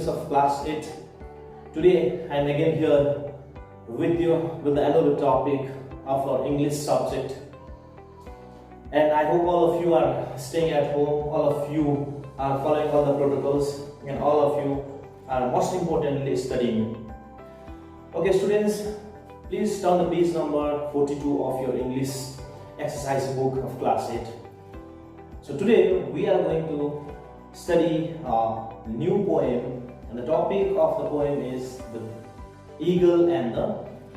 students of class 8. Today I am again here with you with another topic of our English subject, and I hope all of you are staying at home, all of you are following all the protocols, and all of you are most importantly studying. Okay students, please turn to page number 42 of your English exercise book of class 8. So today we are going to study a new poem, and the topic of the poem is the Eagle and the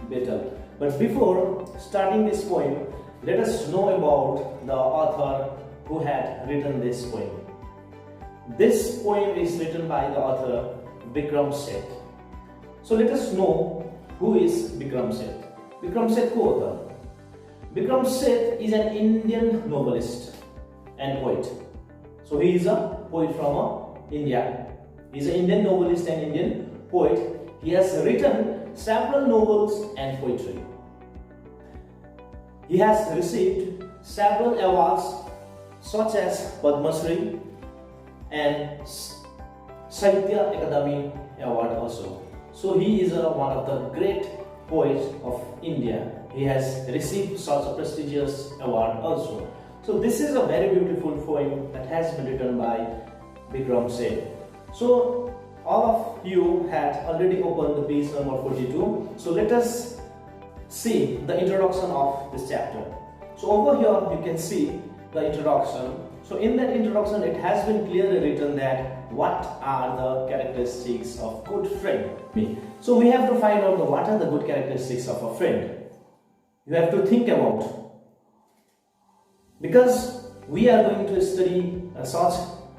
Beetle. But before starting this poem, let us know about the author who had written this poem. This poem is written by the author Vikram Seth. So let us know who is Vikram Seth. Vikram Seth co-author. Vikram Seth is an Indian novelist and poet. So he is a poet from India. He is an Indian novelist and Indian poet. He has written several novels and poetry. He has received several awards such as Padma Shri and Sahitya Akademi Award also. So he is one of the great poets of India. He has received such a prestigious award also. So this is a very beautiful poem that has been written by Vikram Seth. So all of you had already opened the page number 42. So let us see the introduction of this chapter. So over here you can see the introduction. So in that introduction it has been clearly written that what are the characteristics of good friend. So we have to find out what are the good characteristics of a friend. You have to think about, because we are going to study such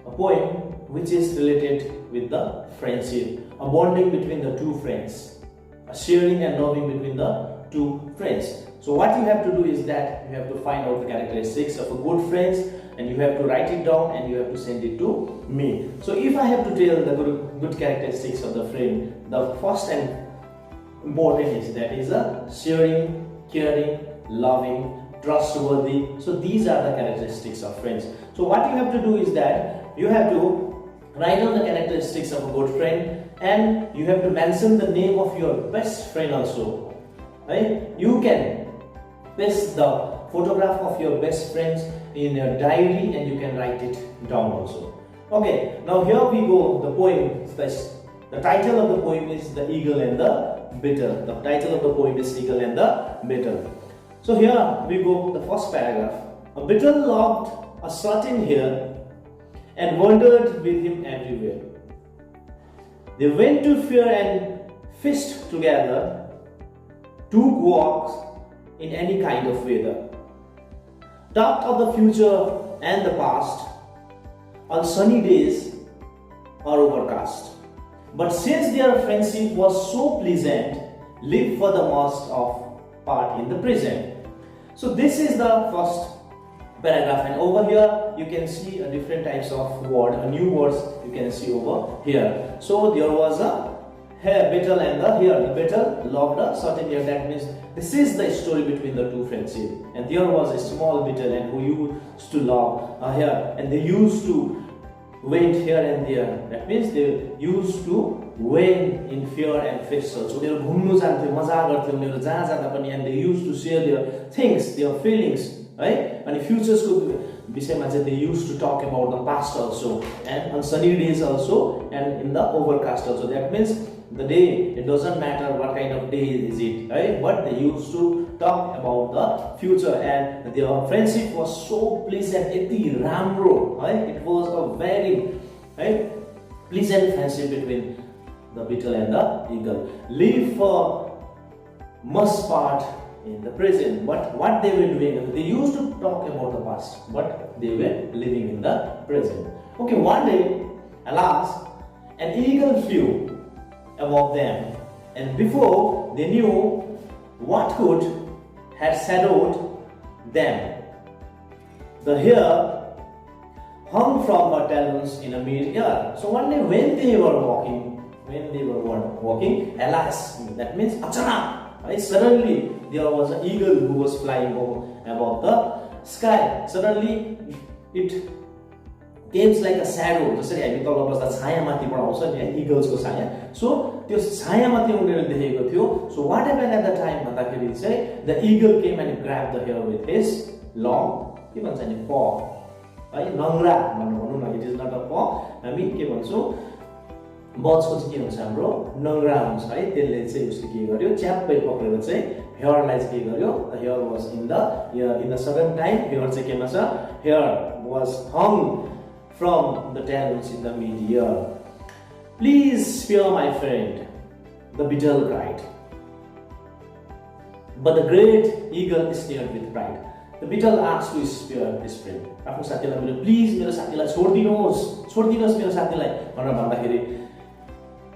a poem which is related with the friendship, a bonding between the two friends, a sharing and loving between the two friends. So what you have to do is that you have to find out the characteristics of a good friend, and you have to write it down and you have to send it to me. So if I have to tell the good characteristics of the friend, the first and important is that is a sharing, caring, loving, trustworthy. So these are the characteristics of friends. So what you have to do is that you have to write down the characteristics of a good friend, and you have to mention the name of your best friend also. Right? You can paste the photograph of your best friends in your diary and you can write it down also. Okay, now here we go. The poem, the title of the poem is The Eagle and the Beetle. The title of the poem is Eagle and the Beetle. So here we go, the first paragraph. A beetle loved a certain hare and wandered with him everywhere. They went to fair and fished together, took walks in any kind of weather, talked of the future and the past on sunny days or overcast. But since their friendship was so pleasant, lived for the most of part in the present. So this is the first paragraph, and over here you can see a different types of word, a new words you can see over here. So there was a hare, beetle and the hare. The beetle loved a certain hare. That means this is the story between the two friendship. And there was a small beetle and who used to love a hare, and they used to went here and there. That means they used to went in fair and festival. So they घुम्नु जान्थ्यो, मजा गर्थ्यो उनीहरु जहाँ जाँदा पनि, and they used to share their things, their feelings, right? And futures को विषयमा चाहिँ they used to talk about the past also, and on sunny days also, and in the overcast also. That means the day, it doesn't matter what kind of day is it, right? But they used to talk about the future, and their friendship was so pleasant, eti ramro, right? It was a very pleasant friendship between the beetle and the eagle. Live for most part in the present. But what they were doing, they used to talk about the past, but they were living in the present. Okay, one day, alas, an eagle flew above them, and before they knew what could had shadowed them, the hare hung from her talons in a mid-air. So one day when they were walking, alas, that means achana, right? Suddenly there was an eagle who was flying above the sky. Suddenly it Kemps like a shadow, जसरी हामी तल बस्दा छाया माथिबाट आउँछ नि है, इगल्सको छाया, सो त्यो छाया माथि उनीहरूले देखेको थियो. So what happen at the time भन्दाखेरि चाहिँ the eagle came and grab the hare with his long, के भन्छ नि, प है, नङ्ग्रा भनौँ न, इट इज नट अ प, हामी के भन्छौँ, बर्ड्सको चाहिँ के हुन्छ, हाम्रो नङ्ग्रा हुन्छ है, त्यसले चाहिँ उसले के गर्यो, च्याप्पै पक्रेर चाहिँ हेयरलाई चाहिँ के गर्यो, the hare was in the sudden time, hare चाहिँ केमा छ, hare was hung from the talons in the mid-ear. Please spare my friend, the beetle cried. But the great eagle sneered with pride. The beetle asked to spare his friend. आफ्नो साथीलाई भने please मेरो साथीलाई छोडिदिनुहोस् मेरो साथीलाई भनेर भन्दाखेरि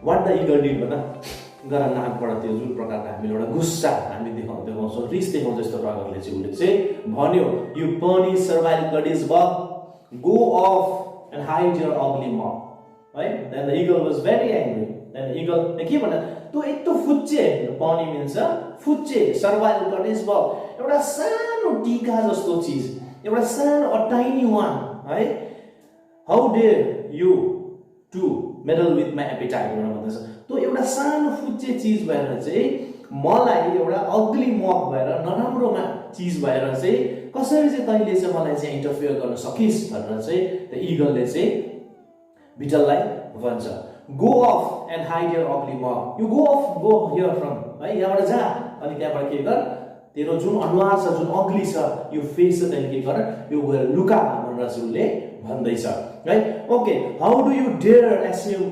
what the eagle did भन्दा गरा नाकबाट त्यो जुन प्रकारको हामीले एउटा गुस्सा हामी देखाउँछौँ, रिस देखाउँछ जस्तो प्रकारले चाहिँ उसले चाहिँ भन्यो, you puny servile Kurdish bug, go off and hide your ugly mouth. Right? Then the eagle was very angry. Then the eagle, के भन्दा तँ यत्रो फुच्चे, पानी मिल्छ फुच्चे, सर्भाइभल Kurdish bug, एउटा सानो टीका जस्तो चीज, एउटा सानो a tiny one, है? How dare you to meddle with my appetite भनेर भन्दछ. तँ एउटा सानो फुच्चे चीज भएर चाहिँ मलाई एउटा अग्ली मक भएर नराम्रो चीज भएर चाहिँ कसरी चाहिँ तैँले चाहिँ मलाई चाहिँ इन्टरफियर गर्न सकिस् भनेर चाहिँ द इगलले चाहिँ बिटललाई भन्छ, go off and hide your ugly mug, you go off, go here from, है, यहाँबाट जा, अनि त्यहाँबाट के गर, तेरो जुन अनुहार छ, जुन अग्ली छ, यो फेस छ, तैँले के गर, यो गएर लुका भनेर चाहिँ उसले भन्दैछ है. Okay, how do you dare assume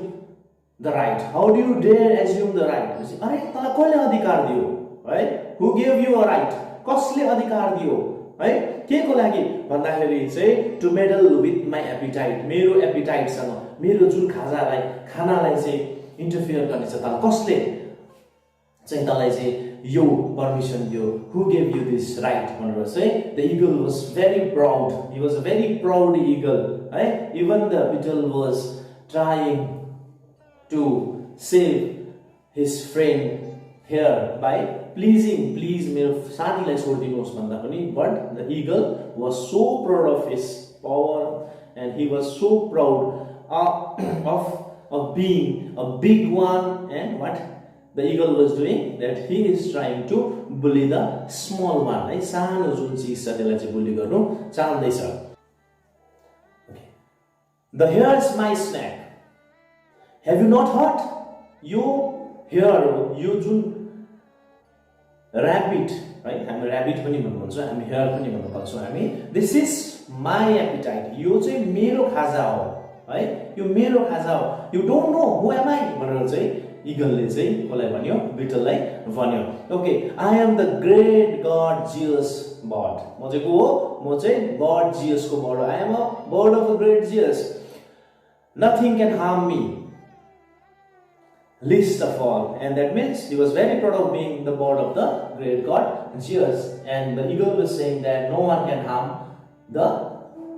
the right, how do you dare assume the right, अरे तँलाई कसले अधिकार दियो है, who give you a right, कसले अधिकार दियो है, के को लागि भन्दाखेरि चाहिँ to meddle with my appetite, मेरो एपिटाइटसँग, मेरो जुन खानालाई चाहिँ इन्टरफियर गर्ने छ, तँलाई कसले चाहिँ तँलाई चाहिँ यो पर्मिसन दियो, who gave you this right भनेर चाहिँ the eagle was very proud, he was a very proud eagle है. Even the beetle was trying to save his friend here by pleasing, please मेरो साथीलाई छोडिदिनुहोस् भन्दा पनि, but the eagle was so proud of his power and he was so proud of being a big one, and what the eagle was doing, that he is trying to bully the small one, है, सानो जुन चीज छ त्यसलाई चाहिँ बुली गर्नु चाहँदैछ. Okay, the hare is my snack, have you not heard, यो hare, यो जुन ऱ्याबिट है, हामी ऱ्याबिट पनि भन्नुहुन्छ, हामी हेयर पनि भन्नु पर्छौँ हामी, दिस इज माई एपिटाइट, यो चाहिँ मेरो खाजा हो है, यो मेरो खाजा हो, you don't know who am I भनेर चाहिँ इगलले चाहिँ कसलाई भन्यो, बिटललाई भन्यो. Okay, I am the great god Zeus bird, म चाहिँ को हो, म चाहिँ गड जियसको बर्ड हो, I am a board of the great Jesus, nothing can harm me least of all, and that means he was very proud of being the bird of the great god Zeus, and the eagle was saying that no one can harm the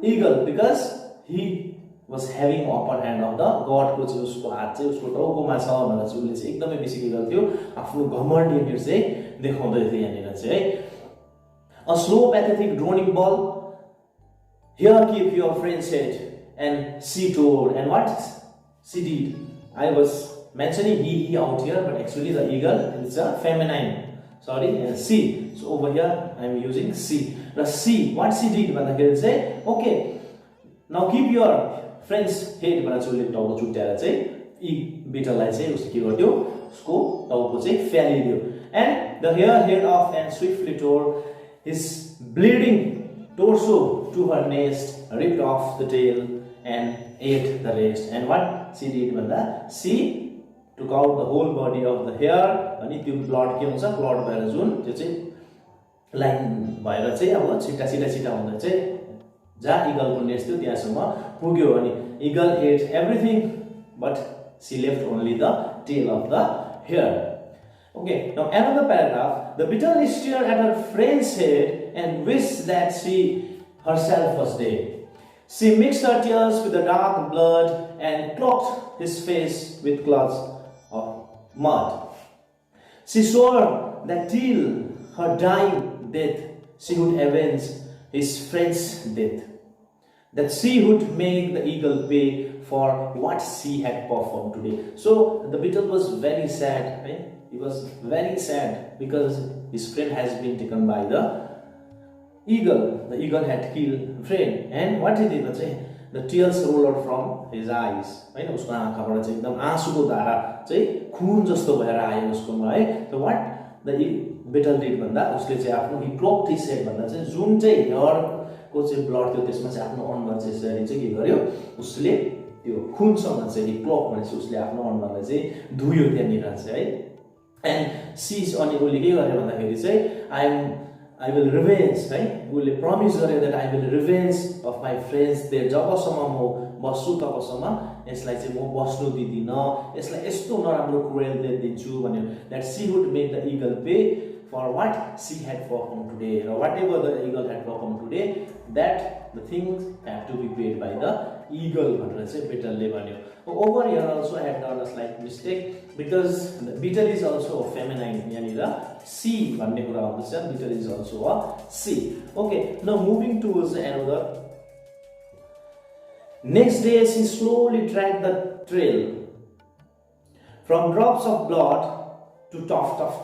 eagle because he was having upper hand of the god को चाहिँ उसको हात चाहिँ उसको टाउकोमा छ भनेर चाहिँ उसले चाहिँ एकदमै बेसी के गर्थ्यो, आफ्नो घमण्डी चाहिँ देखाउँदै थियो यहाँनिर चाहिँ है. A slow pathetic droning ball, here keep your friend's head, and she told, and what she did, I was mentioning he out here, but actually the eagle is a feminine, sorry, and she, so over here I am using she. The she, what she did भन्दाखेरि चाहिँ, okay, now keep your friend's head भनेर चाहिँ उसले टाउको चुट्याएर चाहिँ यी बिटललाई चाहिँ उसले के गर्यो, उसको टाउको चाहिँ फ्यालिदियो. And the hare head off and swiftly tore his bleeding torso to her nest, ripped off the tail and ate the rest. And what she did भन्दा, she took out the whole body of the hare, अनि त्यो blood के हुन्छ, blood भएर जुन त्यो चाहिँ line भएर चाहिँ अब छिटा हुँदा चाहिँ जहाँ इगलको नेस्ट थियो त्यहाँसम्म पुग्यो, अनि eagle ate everything but she left only the tail of the hare. Okay, now another paragraph. The beetle stared at her friend's head and wished that she herself was dead. She mixed her tears with the dark blood and clogged his face with clods of mud. She swore that till her dying death she would avenge his friend's death. that she would make the eagle pay for what she had performed today. So the beetle was very sad, right? He was very sad because his friend has been taken by the eagle. The eagle had killed friend, and what did he say? The tears rolled out from his eyes, हैन उसको आँखाबाट चाहिँ एकदम आँसुको धारा चाहिँ खुन जस्तो भएर आयो उसकोमा है. So what the beetle did भन्दा उसले चाहिँ आफ्नो he clocked his head भन्दा चाहिँ जुन चाहिँ हेयर को चाहिँ ब्लड थियो त्यसमा चाहिँ आफ्नो अनुहार चाहिँ यसरी चाहिँ के गर्यो उसले त्यो खुनसँग चाहिँ he clock भनेपछि उसले आफ्नो अनुहारलाई चाहिँ धुयो त्यहाँनिर चाहिँ है. And she अनि उसले के गर्यो भन्दाखेरि चाहिँ I will revenge, है उसले प्रमिस गर्यो that I will revenge of my friends there. जबसम्म म बस्छु तबसम्म यसलाई चाहिँ म बस्नु दिदिन, यसलाई यस्तो नराम्रो क्रुएल डेथ दिन्छु भन्यो. That she would make the eagle pay for what she had performed today, or whatever the eagle had performed today, that the things have to be paid by the eagle भनेर चाहिँ beetleले भन्यो. Over here also I have done a slight mistake because the beetle is also a feminine, यहाँनिर she भन्ने कुरा आउँछ. Beetle is also a she. Okay, now moving towards another. Next day she slowly tracked the trail from drops of blood to tuft of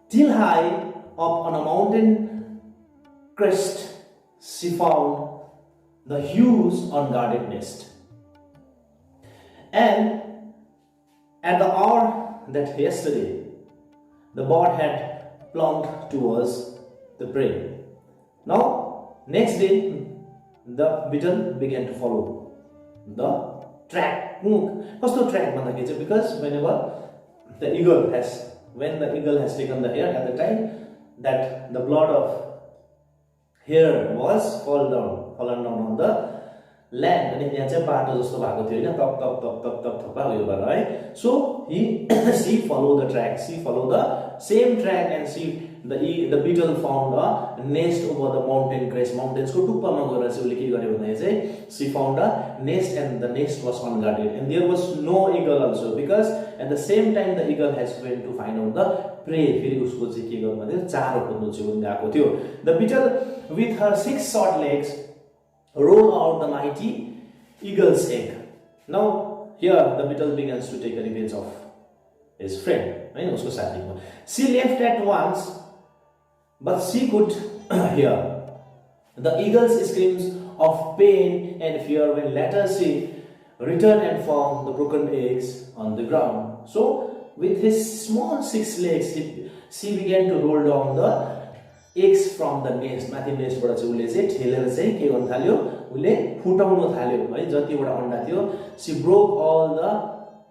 till high up on a mountain crest she found the huge unguarded nest. And at the hour that yesterday the bird had plunked towards the prey. Now next day the beetle began to follow the track. Kasto track भन्दाखेरि चाहिँ because when the eagle has taken the hare, at the time that the blood of hare was fallen down on the land, अनि यहाँ चाहिँ बाटो जस्तो भएको थियो हैन, तप तप तप तप तप थपा उयो भएर है. So she followed the track, she followed the same track, and the beetle found a nest over the mountain crest. Mountains को टुप्पामा गएर चाहिँ उले के गर्यो भन्दाखेरि चाहिँ she found a nest, and the nest was unguarded, and there was no eagle also, because at the same time the eagle has went to find out the prey. फेरि उसको चाहिँ के गर्नु भन्दाखेरि चारो खोज्नु चाहिँ गएको थियो. The beetle with her 6 short legs rolled out the mighty eagle's egg. Now here the beetle begins to take a revenge of his friend, हैन उसको साथीको. She left at once, but she could hear the eagle's screams of pain and fear when later she returned and found the broken eggs on the ground. So with his small 6 legs she began to roll down the eggs from the nest. माथि नेस्टबाट चाहिँ उले चाहिँ ठेलेर चाहिँ के गर्न थाल्यो, उले फुटाउन थाल्यो है. जतिवटा अन्डा थियो she broke all the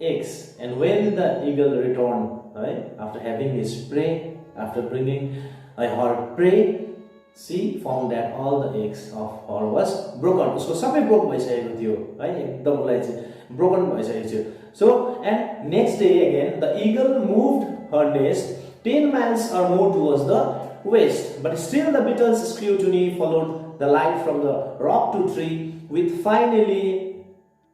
eggs, and when the eagle returned, right, after having his prey, after bringing her prey, she found that all the eggs of her was broken. उसको सबै ब्रोक भइसकेको थियो है, एकदम उलाई चाहिँ broken भइसकेको थियो. So and next day again the eagle moved her nest 10 miles or more towards the west, but still the beetle's scrutiny followed the light from the rock to tree. With finally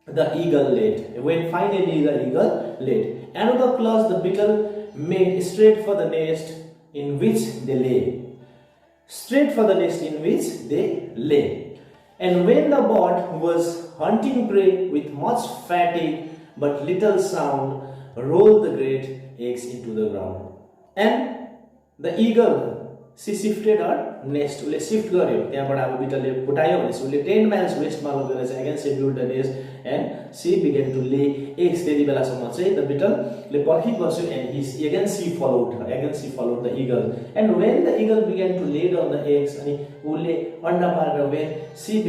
the eagle laid. When finally the eagle laid, another clause the beetle made straight for the nest in which they lay. Straight for the nest in which they lay. And when the bird was hunting prey with much fatigue but little sound, rolled the great eggs into the ground. And the eagle, she shifted her nest. उसले shift गर्यो, त्यहाँबाट अब बिटलले फुटायो भनेपछि उसले 10 miles वेस्टमा लगेर चाहिँ again she built the nest and she began to lay eggs. त्यति बेलासम्म चाहिँ the beetleले पर्खिबस्यो, and she followed the eagle. And when the eagle began to lay down the eggs, अनि उसले अन्डा पारेर when she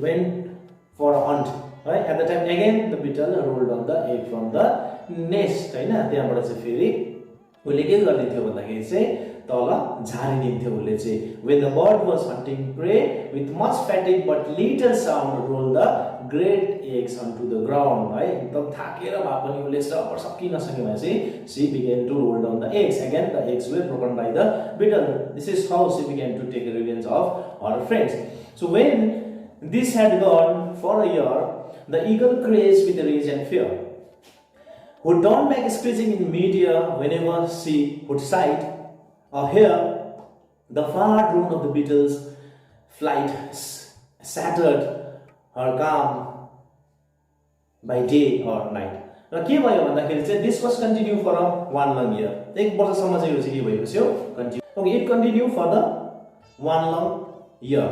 went for a hunt, right? At the time again the beetle rolled down the egg from the nest, हैन. त्यहाँबाट चाहिँ फेरि उसले के गर्दिन्थ्यो भन्दाखेरि चाहिँ तल झारिदिन्थ्यो उसले चाहिँ. When the bird was hunting prey with much fatigue but little sound, rolled the great eggs onto the ground, है. एकदम थाकेर भए पनि उसले सकिन सकेमा चाहिँ she began to roll down the eggs. Again the eggs were broken by the beetle. This is how she began to take revenge of her friends. So when this had gone for a year, the eagle crazed with rage and fear, would turn back screeching in mid-air whenever she would sight or hear the far drone of the beetle's flight shattered her calm by day or night. र के भयो भन्दाखेरि चाहिँ this was continue for a 1 long year. एक वर्षसम्म चाहिँ यो चाहिँ के भइरहेछ यो continue. Okay, it continue for the 1 long year.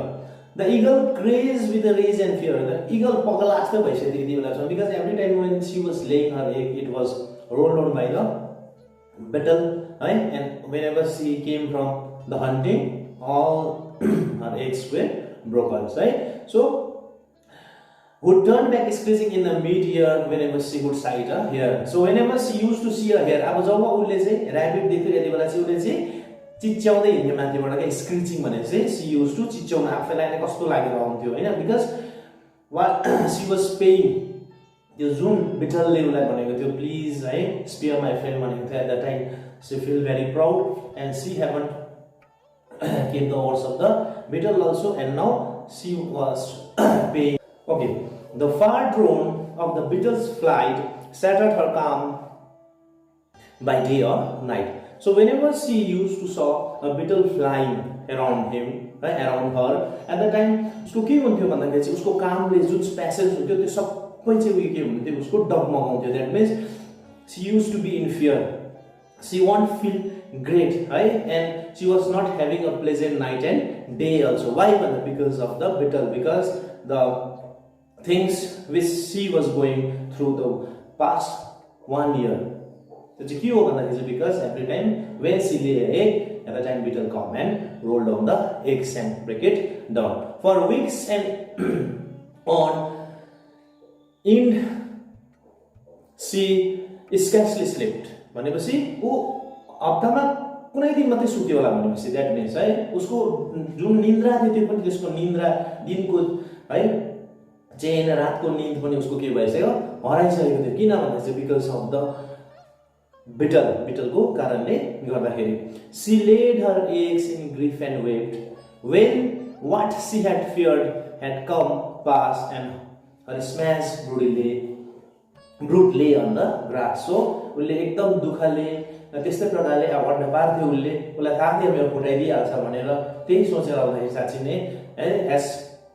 The eagle crazed with the rage and fear. The eagle पगला जस्तो भइसक्यो त्यति बेला चाहिँ, because every time when she was laying her egg, it was rolled on by the beetle, right? And whenever she came from the hunting, all her eggs were broken, right? So would turn back screeching in the mid-year whenever she would sight a hare. So whenever she used to see a hare, अब जब उसले चाहिँ rabbit देख्थ्यो यति बेला चाहिँ उसले चाहिँ चिच्याउँदै हिँड्थ्यो माथिबाट के स्क्रिचिङ भनेको चाहिँ she used to चिच्याउन आफैलाई नै कस्तो लागेर आउँथ्यो हैन, because what she was paying त्यो जुन बिटलले उसलाई भनेको थियो प्लिज है स्पेयर माई फ्रेन्ड भनेको थियो, at that time she feel very proud and she haven't kept the words of the beetle also, and now she was paying. Okay, the far drone of the beetle's flight shattered her calm by day or night. So whenever she used to saw a beetle flying around him, right, around her, at that time उसको के हुन्थ्यो भन्दाखेरि चाहिँ उसको कामले जुन passage हुन्थ्यो त्यो सबै चाहिँ उयो के हुन्थ्यो उसको डगमगाउँथ्यो. That means she used to be in fear, she won't feel great, right, and she was not having a pleasant night and day also. Why? Because of the beetle, because the things which she was going through the past 1 year. Because every time when she lay an egg, at the time beetle come and roll down the eggs and break it down. For weeks and on end, she scarcely slept. भनेपछि ऊ हप्तामा कुनै दिन मात्रै सुत्यो होला भनेपछि that means है उसको जुन निन्द्रा थियो त्यो पनि त्यसको निन्द्रा दिनको है चेन रातको निन्द पनि उसको के भइसक्यो हराइसकेको थियो. किन भन्दाखेरि बिकज अफ द beetle को कारणले गर्दाखेरि. She laid her eggs in grief and wept when what she had feared had come past and her smashed brood lay on the grass. So उसले एकदम दुःखले त्यस्तै प्रकारले अड्न पार्थ्यो, उसलाई थाहा थियो मेरो फुटाइदिइहाल्छ भनेर, त्यही सोचेर आउँदाखेरि साँच्ची नै as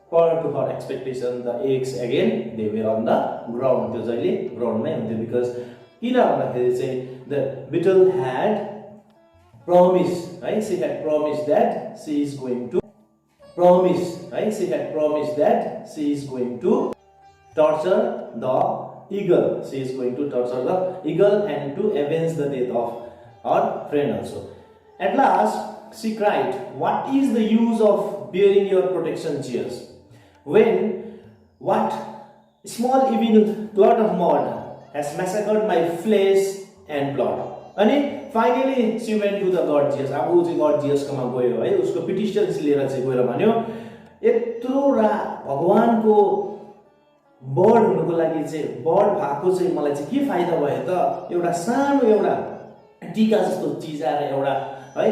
per to her expectation the eggs again they were on the ground. त्यो जहिले ग्राउन्डमै हुन्थ्यो. बिकज किन भन्दाखेरि चाहिँ the beetle had promised, right, she had promised that she is going to torture the eagle. She is going to torture the eagle and to avenge the death of her friend also. At last she cried, what is the use of bearing your protection cheers when what small evil clot of mud has massacred my flesh and blood. अनि finally she went to the god Jesus. अब ऊ चाहिँ god Jesus coma गयो है, उसको petitions लिएर चाहिँ गएर भन्यो यत्रो भगवानको बर्ड हुनुको लागि चाहिँ बर्ड भएको चाहिँ मलाई चाहिँ के फाइदा भयो त, एउटा सानो एउटा टीका जस्तो चीज आएर एउटा है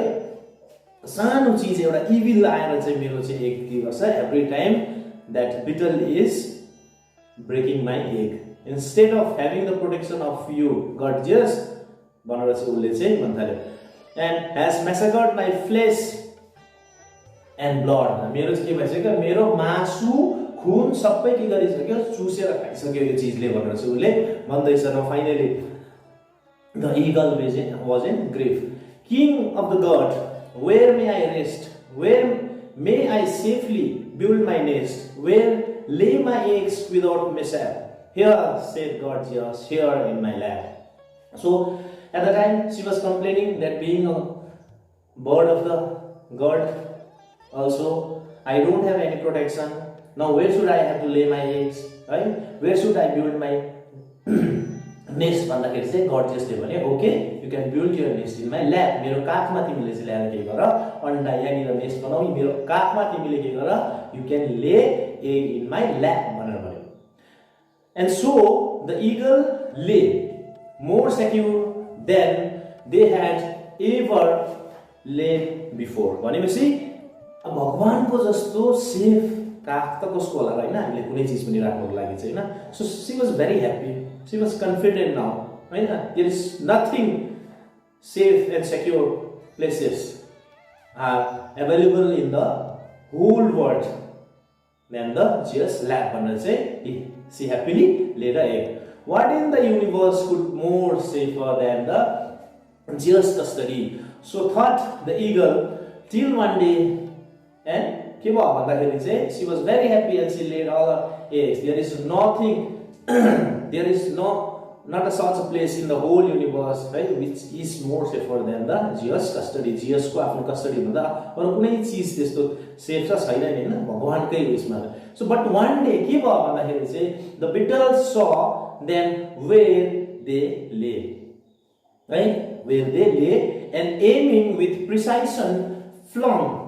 सानो चीज एउटा इभिल आएर चाहिँ मेरो चाहिँ एक के गर्छ every time that beetle is breaking my egg. Instead of having the protection of you, God just भनेर चाहिँ उसले चाहिँ भन्थ्यो and has massacred my flesh and blood. मेरो चाहिँ के भइसक्यो, मेरो मासु खुन सबै के गरिसक्यो, चुसेर खाइसक्यो यो चीजले भनेर चाहिँ उसले भन्दैछ. र finally the eagle was in grief. King of the god, where may I rest? Where may I safely build my nest? Where lay my eggs without mishap? Here, said God Jesus, here in my lap. So, at the time, she was complaining that being a bird of the God, also, I don't have any protection. Now, where should I have to lay my eggs? Right? Where should I build my nest? भन्दाखेरि चाहिँ God just भने, okay, you can build your nest in my lap. मेरो काखमा तिमीले चाहिँ ल्याएर के गर, अन्डा यहाँनिर नेस्ट बनाऊ, मेरो काखमा तिमीले के गर, you can lay egg in my lap भनेर भन्यो. And so the eagle lay more secure than they had ever laid before. भनेपछि भगवानको जस्तो सेफ काख त कसको होला हैन, हामीले कुनै चीज पनि राख्नको लागि चाहिँ हैन. So she was very happy, she was confident now Hahn. There is nothing safe and secure places are available in the whole world than the Zeus lab भनेर चाहिँ she happily laid an egg. What in the universe could more safer than the Zeus custody? So thought the eagle till one day, and के भयो भन्दाखेरि चाहिँ she was very happy and she laid all her eggs. There is nothing there is not a such a place in the whole universe, right, which is more safer than the Zeus custody. Zeus को आफ्नो custody भन्दा अरु कुनै चीज त्यस्तो safe छ छैन हैन भगवानकै उयसमा. So but one day के भयो भन्दाखेरि चाहिँ the beetles saw them where they lay, right, where they lay, and aiming with precision flung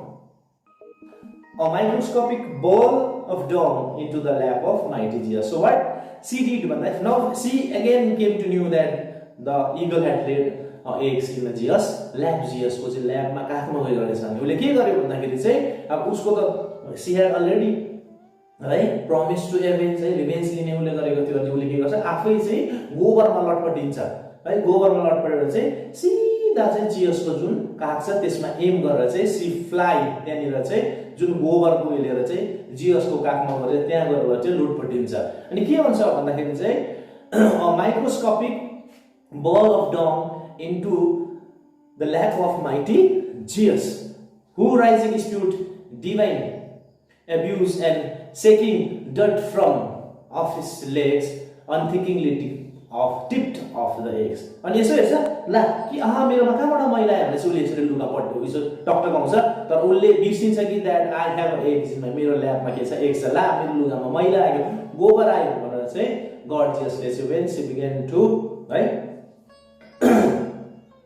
a microscopic ball of dung into the lap of mighty Zeus. So what she did, now she again came to know that the eagle had laid eggs in the Zeus lap. Zeus को चाहिँ ल्याबमा काखमा गएर गरेछ अनि उले के गर्यो भन्दाखेरि चाहिँ अब उसको त she had already, right, promised to avenge, revenge लिने उले गरेको थियो अनि उले के गर्छ आफै चाहिँ गोबरमा लटपटिन्छ, है, गोबरमा लटपटेर चाहिँ सिधा चाहिँ Zeus को जुन काख छ त्यसमा एम गरेर चाहिँ सी फ्लाई त्यहाँनिर चाहिँ जुन गोबरको लिएर चाहिँ Zeus को काखमा गएर त्यहाँ गएर चाहिँ लुटपटिन्छ अनि के हुन्छ भन्दाखेरि चाहिँ microscopic ball of dung into the lap of mighty Zeus, who rising spewed divine abuse and shaking dirt from off his legs unthinkingly tipped off the eggs. अनि यसो हेर्छ ला कि मेरोमा कहाँबाट मैला आयो भने चाहिँ उसले यसरी लुगा पट्यो यसो टकटक आउँछ तर उसले बिर्सिन्छ कि that I have eggs in मेरो ल्याबमा के छ एग्स छ ला मेरो लुगामा मैला आयो गोबर आयो भनेर चाहिँ गड जिससले चाहिँ when she began to, right,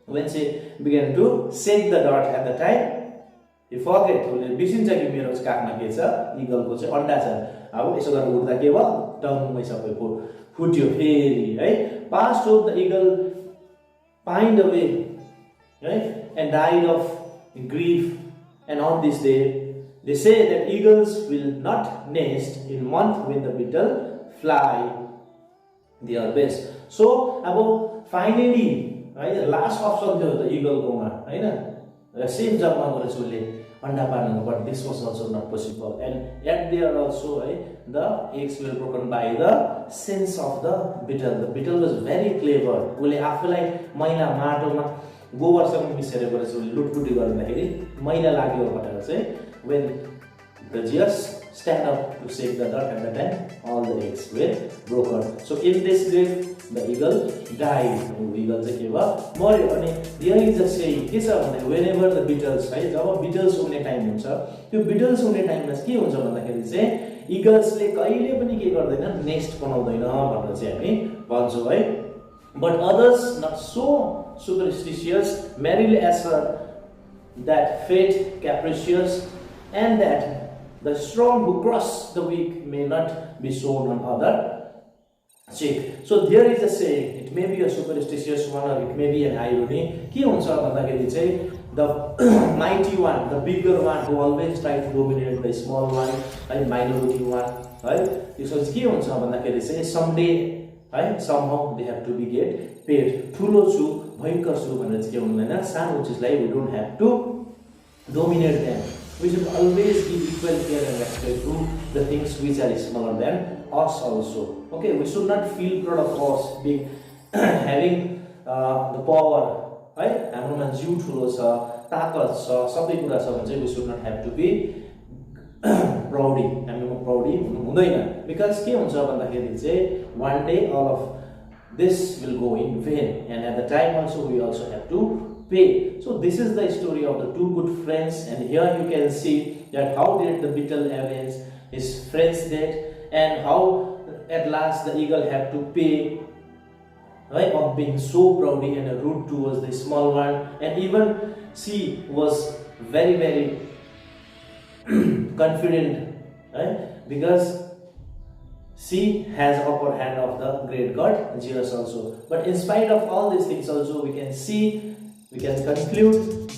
when she began to shake the dirt at the time, he forget, उसले बिर्सिन्छ कि मेरो काखमा के छ इगलको चाहिँ अन्डा छ. अब यसो गरेर उड्दा के भयो टङ्गै सबै फुट्यो फेरि, है. Passed over the eagle pined away, right, and died of grief. And on this day they say that eagles will not nest in month when the beetle fly their best. So अब finally, right, last option थियो the eagle कोमा, हैन, र safe जबमा गरेछ उसले अन्डा पार्नु, but this was also not possible. And yet there also, right, the eggs were broken by the sense of the beetle. The beetle was very clever. उसले आफूलाई मैला माटोमा गोबरसँग मिसेर गरेछ उसले लुटपुटी गर्दाखेरि मैला लाग्यो भनेर चाहिँ when the Zeus stand up to shake the dirt at the time all the eggs were broken. So in this grief the eagle died. Eagle चाहिँ के भयो मर्यो. अनि there is a saying के छ भन्दा whenever the beetles, है, जब beetles हुने टाइम हुन्छ त्यो beetles हुने टाइममा के हुन्छ भन्दाखेरि चाहिँ eaglesले कहिले पनि के गर्दैन नेस्ट बनाउँदैन भनेर चाहिँ हामी भन्छौँ, है. But others not so superstitious merely assert that fate capricious and that the strong who crush the weak may not be shown on other cheek. So there is a saying, it may be a superstitious one or it may be an irony. के हुन्छ भन्दाखेरि चाहिँ the mighty one, the bigger one who always try to dominate the small one, right, minority one, right, त्यसो चाहिँ के हुन्छ भन्दाखेरि चाहिँ someday, right, somehow they have to be get paid. ठुलो छु भयंकर छु भनेर चाहिँ के हुँदैन सानो चिजलाई we don't have to dominate them. We should always give equal care and respect to the things which are smaller than us also. Okay, we should not feel proud of us being having the power, right? हाम्रोमा जिउ ठुलो छ, ताकत छ, सबै कुरा छ भने चाहिँ we should not have to be proudy. हामीमा proudy हुँदैन. Because के हुन्छ भन्दाखेरि चाहिँ one day all of this will go in vain, and at the time also we also have to pay. So this is the story of the two good friends, and here you can see that how did the beetle avenge his friend's death, and how at last the eagle had to pay, right, of being so proudy and rude towards the small one. And even she was very confident, right, because she has upper hand of the great god Zeus also. But in spite of all these things also we can see, we can conclude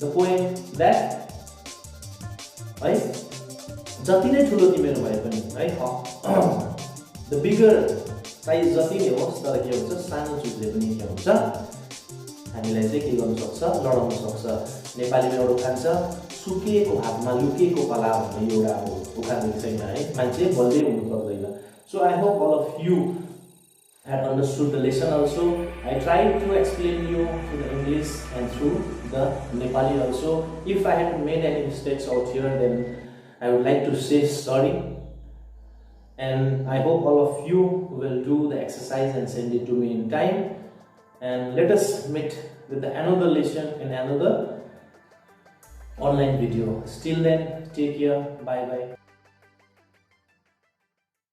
the poem that, right, जति नै ठुलो तिम्रो भए पनि, right, the bigger size जति नै होस् तर के हुन्छ सानो चुजले पनि के हुन्छ हामीलाई चाहिँ के गर्न सक्छ लडाउन सक्छ. नेपालीमा एउटा उखान छ सुकेको हातमा लुकेको कला भन्ने एउटा अब उखान छैन है, मान्छे बल्दै हुनु पर्दैन. So I hope all of you had understood the lesson also. I tried to explain you through the English and through the Nepali also. If I had made any mistakes out here, then I would like to say sorry. And I hope all of you will do the exercise and send it to me in time. And let us meet with another lesson in another online video. Still then, take care. Bye bye.